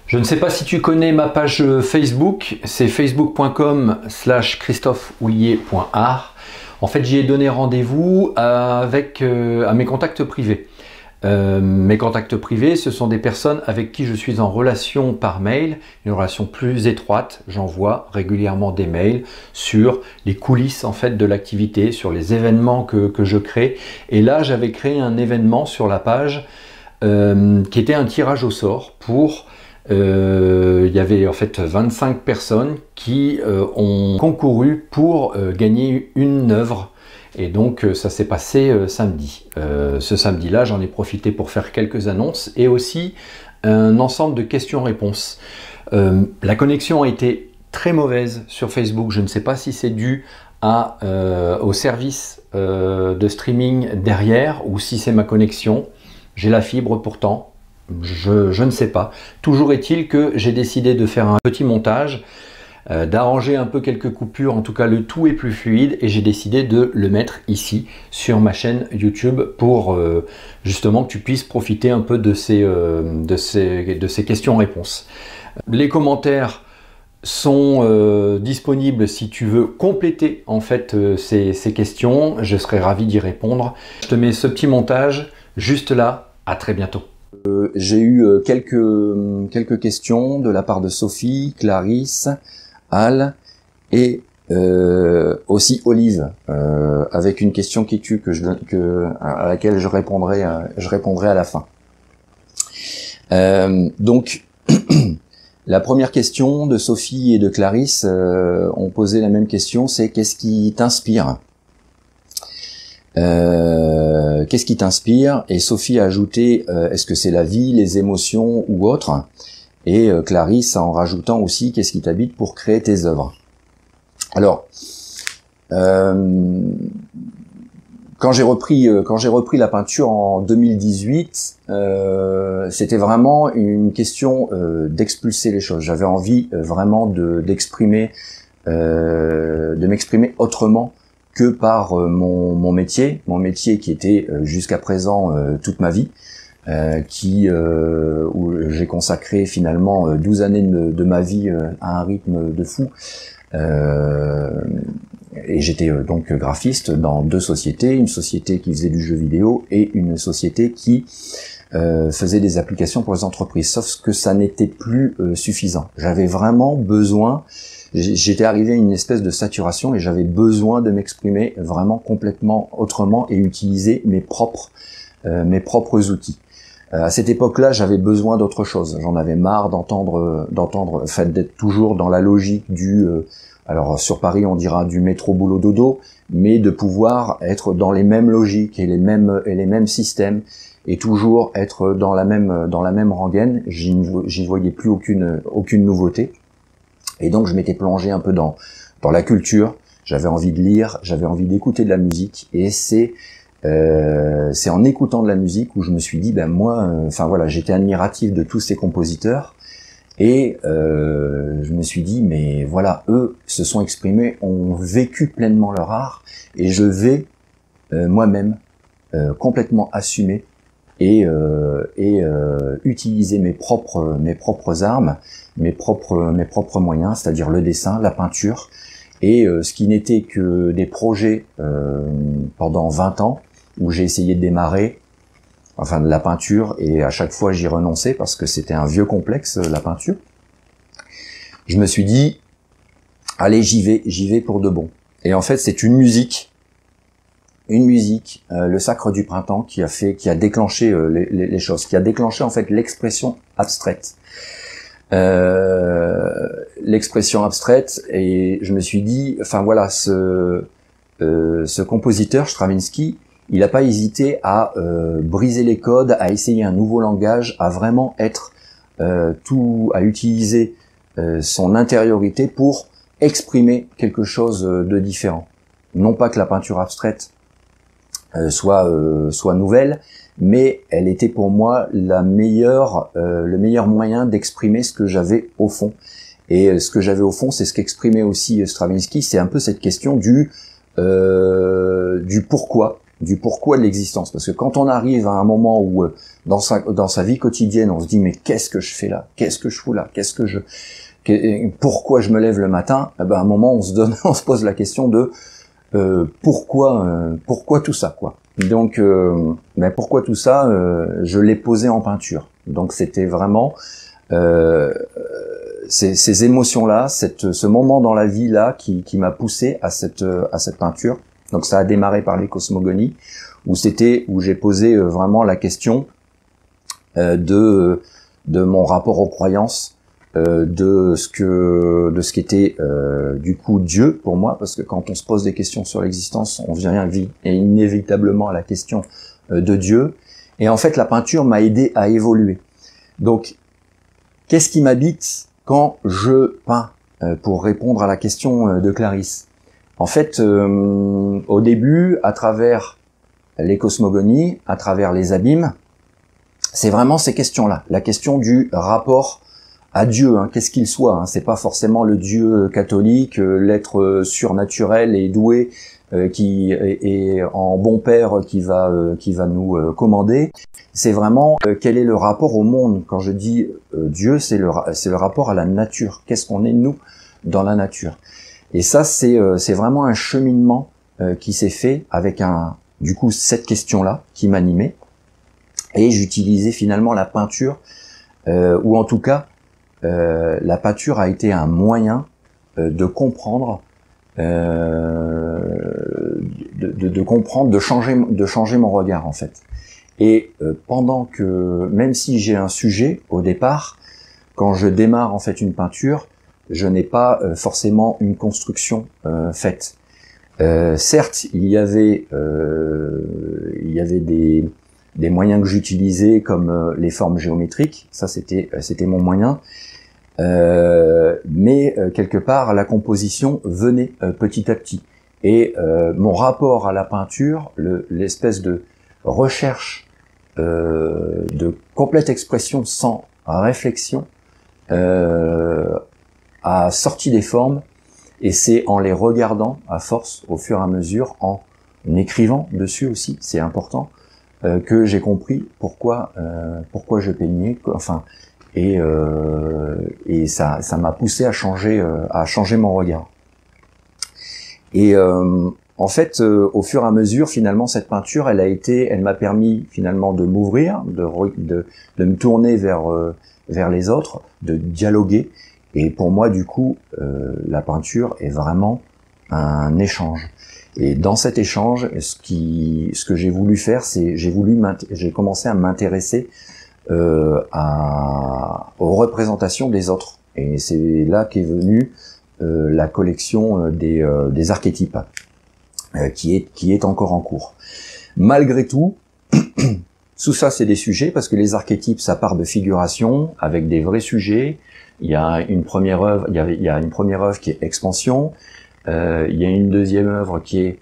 Je ne sais pas si tu connais ma page Facebook, c'est facebook.com/christophehouillier.art. En fait, j'y ai donné rendez-vous à mes contacts privés. Mes contacts privés, ce sont des personnes avec qui je suis en relation par mail, une relation plus étroite. J'envoie régulièrement des mails sur les coulisses en fait de l'activité, sur les événements que je crée. Et là, j'avais créé un événement sur la page qui était un tirage au sort pour... il y avait en fait 25 personnes qui ont concouru pour gagner une œuvre. Et donc ça s'est passé samedi. Ce samedi-là, j'en ai profité pour faire quelques annonces et aussi un ensemble de questions-réponses. La connexion a été très mauvaise sur Facebook. Je ne sais pas si c'est dû au service de streaming derrière ou si c'est ma connexion. J'ai la fibre pourtant. Je ne sais pas. Toujours est-il que j'ai décidé de faire un petit montage, d'arranger un peu quelques coupures, en tout cas le tout est plus fluide et j'ai décidé de le mettre ici sur ma chaîne YouTube pour justement que tu puisses profiter un peu de ces questions-réponses. Les commentaires sont disponibles si tu veux compléter en fait ces questions, je serai ravi d'y répondre. Je te mets ce petit montage juste là, à très bientôt. J'ai eu quelques questions de la part de Sophie, Clarisse, Al et aussi Olive, avec une question qui tue à laquelle je répondrai à la fin. Donc la première question de Sophie et de Clarisse ont posé la même question, c'est qu'est-ce qui t'inspire ? Qu'est-ce qui t'inspire? Et Sophie a ajouté est-ce que c'est la vie, les émotions ou autre? Et Clarisse en rajoutant aussi qu'est-ce qui t'habite pour créer tes œuvres. Alors quand j'ai repris la peinture en 2018, c'était vraiment une question d'expulser les choses. J'avais envie vraiment de m'exprimer autrement que par mon métier qui était jusqu'à présent toute ma vie, où j'ai consacré finalement 12 années de ma vie à un rythme de fou. Et j'étais donc graphiste dans deux sociétés, une société qui faisait du jeu vidéo et une société qui faisait des applications pour les entreprises, sauf que ça n'était plus suffisant. J'avais vraiment besoin... J'étais arrivé à une espèce de saturation et j'avais besoin de m'exprimer vraiment complètement autrement et utiliser mes propres outils. À cette époque-là, j'avais besoin d'autre chose. J'en avais marre d'entendre, d'être toujours dans la logique alors sur Paris on dira du métro boulot dodo, mais de pouvoir être dans les mêmes logiques et les mêmes systèmes et toujours être dans la même rengaine. J'y voyais plus aucune nouveauté. Et donc je m'étais plongé un peu dans la culture, j'avais envie de lire, j'avais envie d'écouter de la musique, et c'est en écoutant de la musique où je me suis dit, ben moi, j'étais admiratif de tous ces compositeurs, et je me suis dit, mais voilà, eux se sont exprimés, ont vécu pleinement leur art, et je vais moi-même complètement assumer et utiliser mes propres armes, mes propres moyens, c'est-à-dire le dessin, la peinture, et ce qui n'était que des projets pendant 20 ans où j'ai essayé de démarrer de la peinture, et à chaque fois j'y renonçais parce que c'était un vieux complexe, la peinture. Je me suis dit allez, j'y vais pour de bon. Et en fait c'est une musique, le Sacre du Printemps, qui a déclenché les choses, qui a déclenché en fait l'expression abstraite. L'expression abstraite, et je me suis dit, ce compositeur Stravinsky, il n'a pas hésité à briser les codes, à essayer un nouveau langage, à vraiment à utiliser son intériorité pour exprimer quelque chose de différent. Non pas que la peinture abstraite soit nouvelle, mais elle était pour moi le meilleur moyen d'exprimer ce que j'avais au fond. Et ce que j'avais au fond, c'est ce qu'exprimait aussi Stravinsky, c'est un peu cette question du pourquoi. du pourquoi de l'existence. Parce que quand on arrive à un moment où dans sa vie quotidienne, on se dit mais qu'est-ce que je fais là, qu'est-ce que je fous là, pourquoi je me lève le matin, à un moment on se pose la question de pourquoi tout ça, quoi. Donc pourquoi tout ça, je l'ai posé en peinture. Donc c'était vraiment ces émotions-là, ce moment dans la vie là qui m'a poussé à cette peinture. Donc ça a démarré par les cosmogonies, où j'ai posé vraiment la question de mon rapport aux croyances, de ce qu'était du coup Dieu pour moi, parce que quand on se pose des questions sur l'existence, on vient inévitablement à la question de Dieu. Et en fait, la peinture m'a aidé à évoluer. Donc, qu'est-ce qui m'habite quand je peins, pour répondre à la question de Clarisse? En fait, au début, à travers les cosmogonies, à travers les abîmes, c'est vraiment ces questions-là, la question du rapport à Dieu, hein, qu'est-ce qu'il soit, hein, c'est pas forcément le Dieu catholique, l'être surnaturel et doué qui est en bon père qui va nous commander. C'est vraiment quel est le rapport au monde. Quand je dis Dieu, c'est le rapport à la nature. Qu'est-ce qu'on est nous dans la nature? Et ça, c'est vraiment un cheminement qui s'est fait avec du coup cette question-là qui m'animait. Et j'utilisais finalement la peinture, ou en tout cas la peinture a été un moyen de comprendre, de comprendre, de changer mon regard en fait. Et pendant que, même si j'ai un sujet au départ, quand je démarre en fait une peinture, je n'ai pas forcément une construction faite. Certes, il y avait des moyens que j'utilisais comme les formes géométriques, ça c'était mon moyen, mais quelque part la composition venait petit à petit. Et mon rapport à la peinture, l'espèce de recherche de complète expression sans réflexion, a sorti des formes, et c'est en les regardant à force, au fur et à mesure, en écrivant dessus aussi, c'est important, que j'ai compris pourquoi je peignais, enfin, et ça m'a poussé à changer mon regard. Et en fait, au fur et à mesure, finalement, cette peinture, elle m'a permis finalement de m'ouvrir, de me tourner vers les autres, de dialoguer. Et pour moi, du coup, la peinture est vraiment un échange. Et dans cet échange, ce que j'ai voulu faire, c'est j'ai commencé à m'intéresser aux représentations des autres. Et c'est là qu'est venue la collection des archétypes, qui est encore en cours. Malgré tout, tout ça c'est des sujets, parce que les archétypes, ça part de figuration avec des vrais sujets. Il y a une première œuvre, il y a une première œuvre qui est expansion. Il y a une deuxième œuvre qui est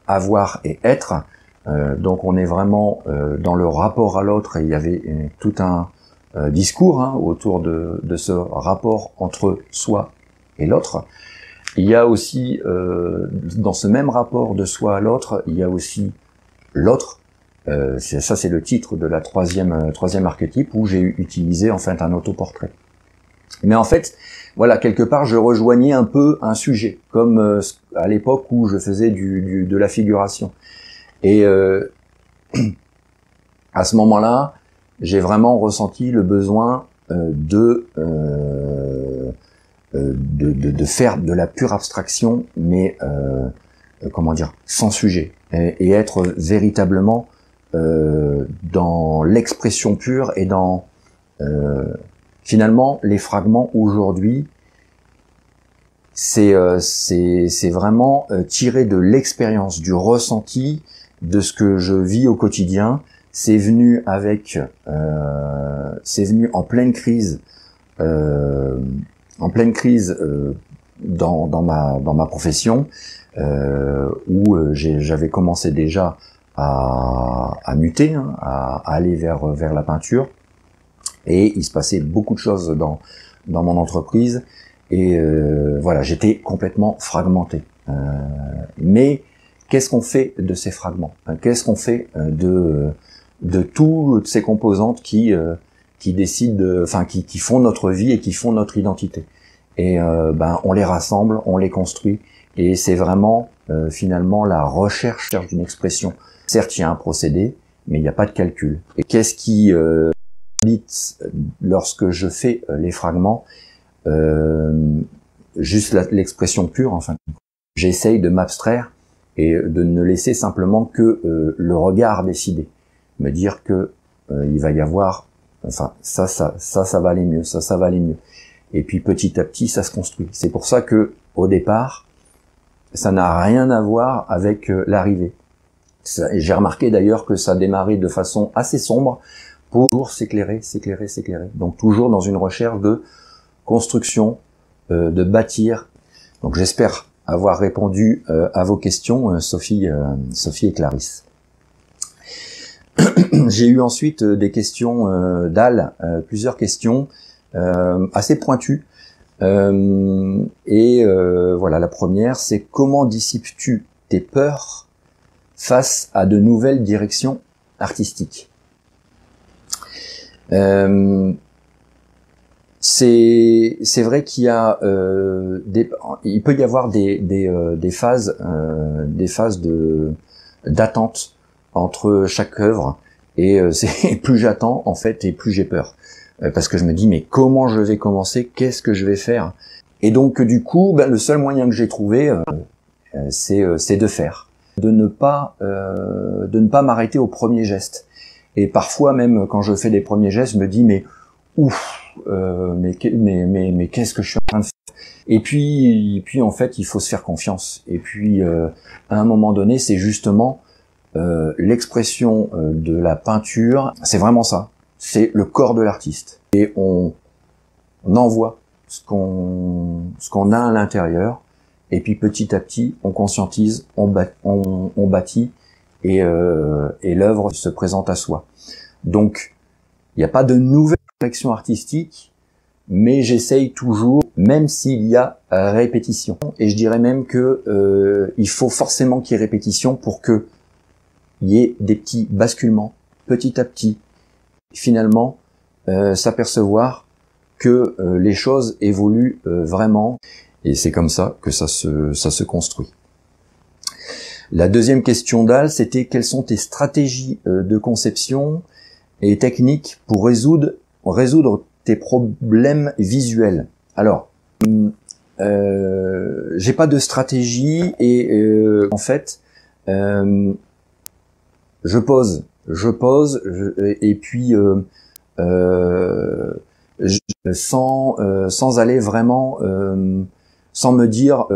avoir et être. Donc on est vraiment dans le rapport à l'autre, et il y avait tout un discours autour de ce rapport entre soi et l'autre. Il y a aussi, dans ce même rapport de soi à l'autre, il y a aussi l'autre. Ça c'est le titre de la troisième archétype, où j'ai utilisé en fait un autoportrait. Mais en fait, voilà, quelque part, je rejoignais un peu un sujet, comme à l'époque où je faisais de la figuration. Et à ce moment-là, j'ai vraiment ressenti le besoin de faire de la pure abstraction, mais comment dire, sans sujet, et être véritablement dans l'expression pure et dans finalement, les fragments aujourd'hui, c'est vraiment tiré de l'expérience, du ressenti, de ce que je vis au quotidien. C'est venu c'est venu en pleine crise, dans ma profession, où j'avais commencé déjà à muter, à aller vers la peinture. Et il se passait beaucoup de choses dans mon entreprise, et voilà, j'étais complètement fragmenté. Mais qu'est-ce qu'on fait de ces fragments? Qu'est-ce qu'on fait de toutes ces composantes qui décident, qui font notre vie et qui font notre identité? Et on les rassemble, on les construit, et c'est vraiment finalement la recherche d'une expression. Certes, il y a un procédé, mais il n'y a pas de calcul. Et qu'est-ce qui habite lorsque je fais les fragments? Juste l'expression pure, enfin. J'essaye de m'abstraire et de ne laisser simplement que le regard décider. Me dire que il va y avoir, enfin, ça va aller mieux, ça va aller mieux. Et puis petit à petit, ça se construit. C'est pour ça que, au départ, ça n'a rien à voir avec l'arrivée. J'ai remarqué d'ailleurs que ça démarrait de façon assez sombre pour s'éclairer. Donc toujours dans une recherche de construction, de bâtir. Donc j'espère avoir répondu à vos questions, Sophie et Clarisse. J'ai eu ensuite des questions d'Al, plusieurs questions assez pointues. Voilà, la première, c'est comment dissipes-tu tes peurs face à de nouvelles directions artistiques? C'est vrai qu'il y a il peut y avoir des phases d'attente entre chaque œuvre, et c'est plus j'attends en fait et plus j'ai peur, parce que je me dis mais comment je vais commencer, qu'est-ce que je vais faire? Et donc du coup le seul moyen que j'ai trouvé c'est de faire, de ne pas m'arrêter au premier geste. Et parfois même quand je fais des premiers gestes, je me dis mais ouf, mais qu'est-ce que je suis en train de faire? Et puis en fait il faut se faire confiance. Et puis à un moment donné, c'est justement l'expression de la peinture, c'est vraiment ça, c'est le corps de l'artiste, et on envoie ce qu'on a à l'intérieur, et puis petit à petit on conscientise, on bâtit, et l'œuvre se présente à soi. Donc il n'y a pas de nouvelle direction artistique, mais j'essaye toujours, même s'il y a répétition. Et je dirais même que il faut forcément qu'il y ait répétition pour que il y ait des petits basculements, petit à petit, finalement, s'apercevoir que les choses évoluent vraiment, et c'est comme ça que ça se construit. La deuxième question d'Al, c'était quelles sont tes stratégies de conception et techniques pour résoudre tes problèmes visuels? Alors, j'ai pas de stratégie, et en fait, je pose, et puis sans aller vraiment, sans me dire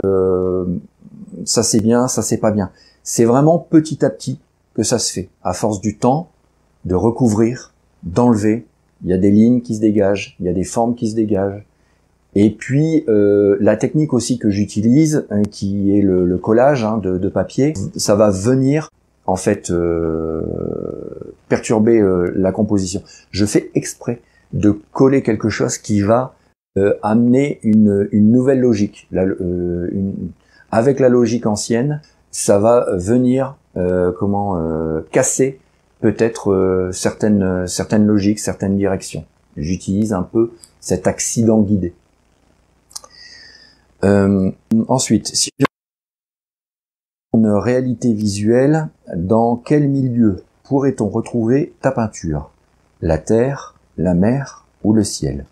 ça c'est bien, ça c'est pas bien. C'est vraiment petit à petit que ça se fait, à force du temps, de recouvrir, d'enlever. Il y a des lignes qui se dégagent, il y a des formes qui se dégagent. Et puis la technique aussi que j'utilise, qui est le collage de papier, ça va venir en fait perturber la composition. Je fais exprès de coller quelque chose qui va amener une nouvelle logique. Avec la logique ancienne, ça va venir casser peut-être certaines logiques, certaines directions. J'utilise un peu cet accident guidé. Ensuite, si une réalité visuelle, dans quel milieu pourrait-on retrouver ta peinture? La terre, la mer ou le ciel?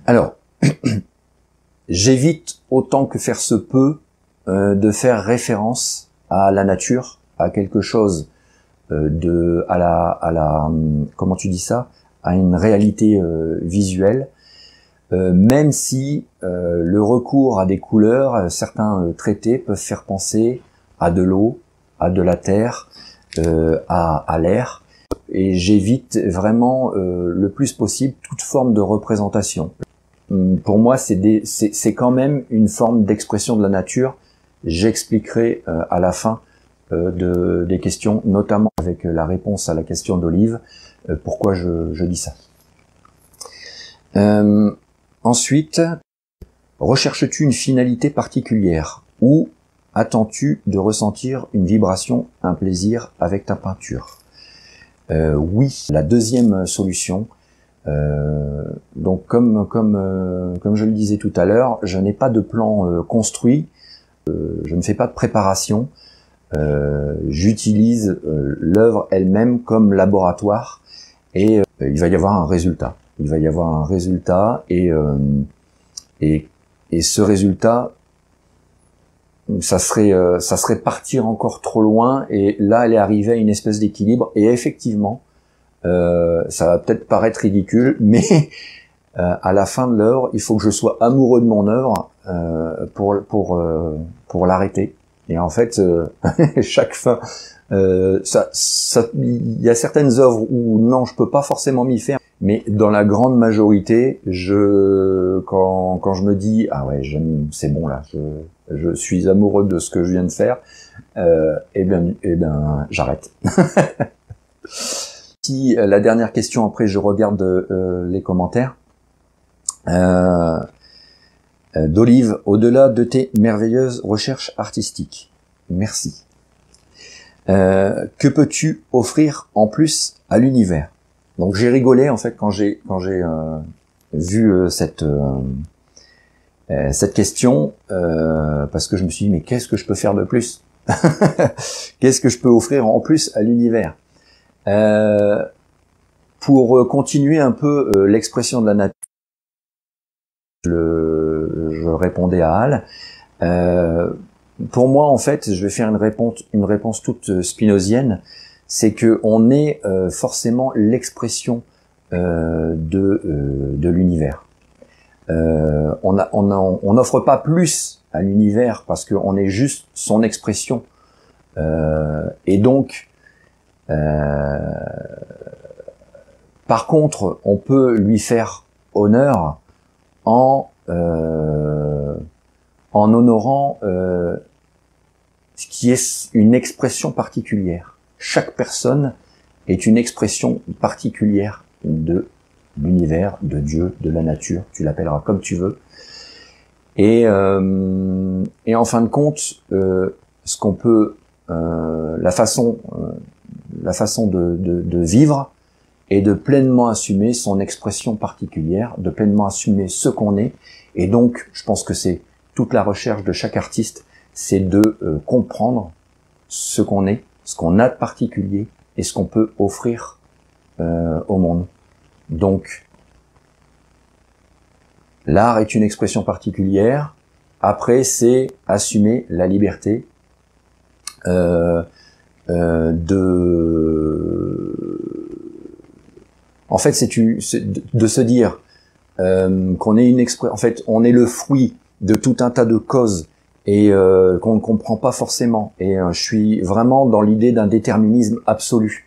Alors, j'évite autant que faire se peut de faire référence à la nature, à quelque chose comment tu dis ça, à une réalité visuelle, même si le recours à des couleurs, certains traités peuvent faire penser à de l'eau, à de la terre, à l'air, et j'évite vraiment le plus possible toute forme de représentation. Pour moi, c'est quand même une forme d'expression de la nature. J'expliquerai à la fin des questions, notamment avec la réponse à la question d'Olive, pourquoi je dis ça. Ensuite, recherches-tu une finalité particulière ou attends-tu de ressentir une vibration, un plaisir avec ta peinture? Oui. La deuxième solution, donc comme je le disais tout à l'heure, je n'ai pas de plan construit, je ne fais pas de préparation, j'utilise l'œuvre elle-même comme laboratoire et il va y avoir un résultat. Il va y avoir un résultat et ce résultat, ça serait partir encore trop loin, et là elle est arrivée à une espèce d'équilibre, et effectivement ça va peut-être paraître ridicule, mais à la fin de l'œuvre, il faut que je sois amoureux de mon œuvre pour l'arrêter. Et en fait, chaque fin, il y a certaines œuvres où non, je peux pas forcément m'y faire, mais dans la grande majorité, quand je me dis ah ouais, c'est bon là, je suis amoureux de ce que je viens de faire, eh bien, j'arrête. Si la dernière question, après je regarde les commentaires. D'Olive, au-delà de tes merveilleuses recherches artistiques, merci. Que peux-tu offrir en plus à l'univers? Donc j'ai rigolé en fait quand j'ai vu cette question, parce que je me suis dit mais qu'est-ce que je peux faire de plus? Qu'est-ce que je peux offrir en plus à l'univers? Pour continuer un peu l'expression de la nature, je répondais à Al. Pour moi, en fait, je vais faire une réponse toute spinozienne, c'est que on est forcément l'expression de l'univers. On n'offre pas plus à l'univers parce qu'on est juste son expression. Et donc, par contre, on peut lui faire honneur en honorant ce qui est une expression particulière. Chaque personne est une expression particulière de l'univers, de Dieu, de la nature, tu l'appelleras comme tu veux. Et en fin de compte, ce qu'on peut, la façon de vivre et de pleinement assumer son expression particulière, de pleinement assumer ce qu'on est. Et donc, je pense que c'est toute la recherche de chaque artiste, c'est de comprendre ce qu'on est, ce qu'on a de particulier et ce qu'on peut offrir au monde. Donc, l'art est une expression particulière. Après, c'est assumer la liberté en fait, c'est de se dire qu'on est en fait, on est le fruit de tout un tas de causes et qu'on ne comprend pas forcément. Et je suis vraiment dans l'idée d'un déterminisme absolu,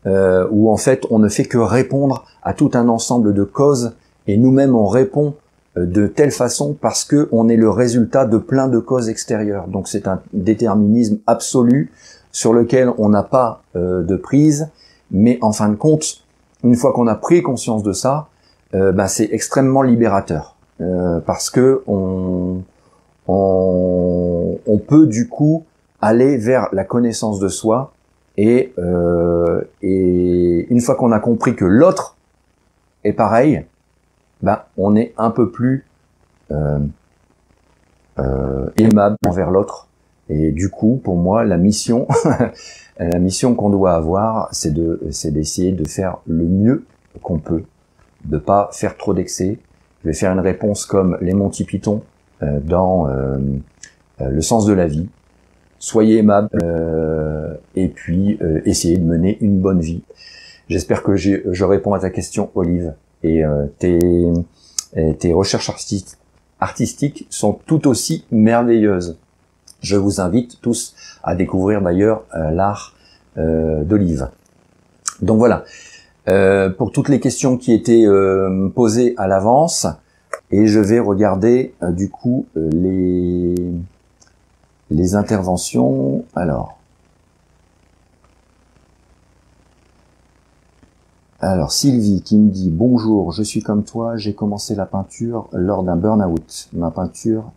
où en fait, on ne fait que répondre à tout un ensemble de causes, et nous-mêmes on répond de telle façon parce que on est le résultat de plein de causes extérieures. Donc c'est un déterminisme absolu sur lequel on n'a pas de prise, mais en fin de compte, une fois qu'on a pris conscience de ça, c'est extrêmement libérateur, parce que on peut du coup aller vers la connaissance de soi, et une fois qu'on a compris que l'autre est pareil, on est un peu plus aimable envers l'autre. Et du coup, pour moi, la mission qu'on doit avoir, c'est d'essayer de faire le mieux qu'on peut, de pas faire trop d'excès. Je vais faire une réponse comme les Monty Python dans Le sens de la vie. Soyez aimable et puis essayez de mener une bonne vie. J'espère que je réponds à ta question, Olive, et tes recherches artistiques sont tout aussi merveilleuses. Je vous invite tous à découvrir d'ailleurs l'art d'Olive. Donc voilà, pour toutes les questions qui étaient posées à l'avance, et je vais regarder du coup les interventions. Alors Sylvie qui me dit « Bonjour, je suis comme toi, j'ai commencé la peinture lors d'un burn-out. Ma peinture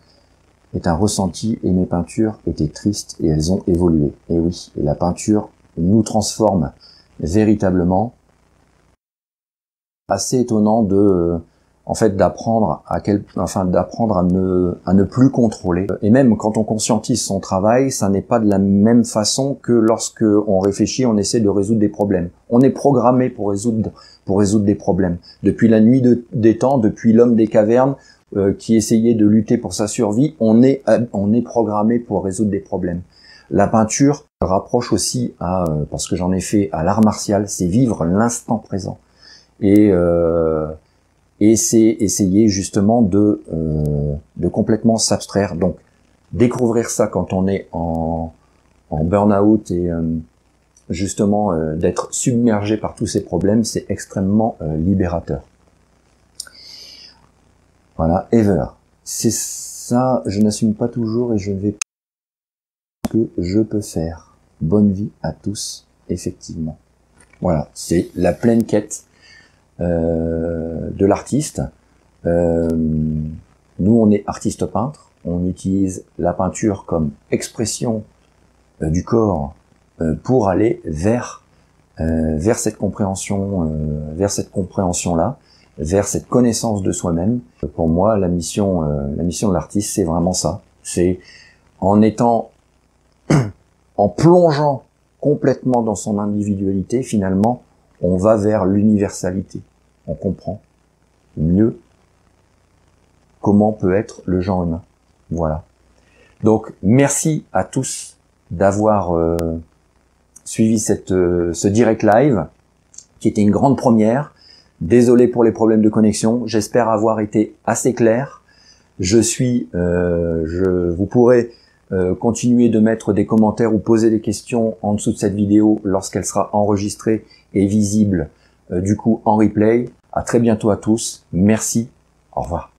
est un ressenti et mes peintures étaient tristes et elles ont évolué. Et oui, et la peinture nous transforme véritablement. Assez étonnant de en fait d'apprendre à ne plus contrôler. Et même quand on conscientise son travail, ça n'est pas de la même façon que lorsque on réfléchit, on essaie de résoudre des problèmes. On est programmé pour résoudre des problèmes. Depuis la nuit des temps, depuis l'homme des cavernes qui essayait de lutter pour sa survie, on est programmé pour résoudre des problèmes. La peinture rapproche aussi parce que j'en ai fait, à l'art martial, c'est vivre l'instant présent. Et c'est essayer justement de complètement s'abstraire. Donc découvrir ça quand on est en burn-out et justement d'être submergé par tous ces problèmes, c'est extrêmement libérateur. Voilà, Ever. C'est ça, je n'assume pas toujours et je ne vais pas ce que je peux faire. Bonne vie à tous, effectivement. Voilà, c'est la pleine quête de l'artiste. Nous, on est artiste peintre. On utilise la peinture comme expression du corps pour aller vers cette compréhension, là, vers cette connaissance de soi-même. Pour moi, la mission de l'artiste, c'est vraiment ça. C'est en étant, en plongeant complètement dans son individualité, finalement, on va vers l'universalité. On comprend mieux comment peut être le genre humain. Voilà. Donc, merci à tous d'avoir suivi ce direct live, qui était une grande première. Désolé pour les problèmes de connexion. J'espère avoir été assez clair. Vous pourrez continuer de mettre des commentaires ou poser des questions en dessous de cette vidéo lorsqu'elle sera enregistrée et visible du coup en replay. À très bientôt à tous. Merci. Au revoir.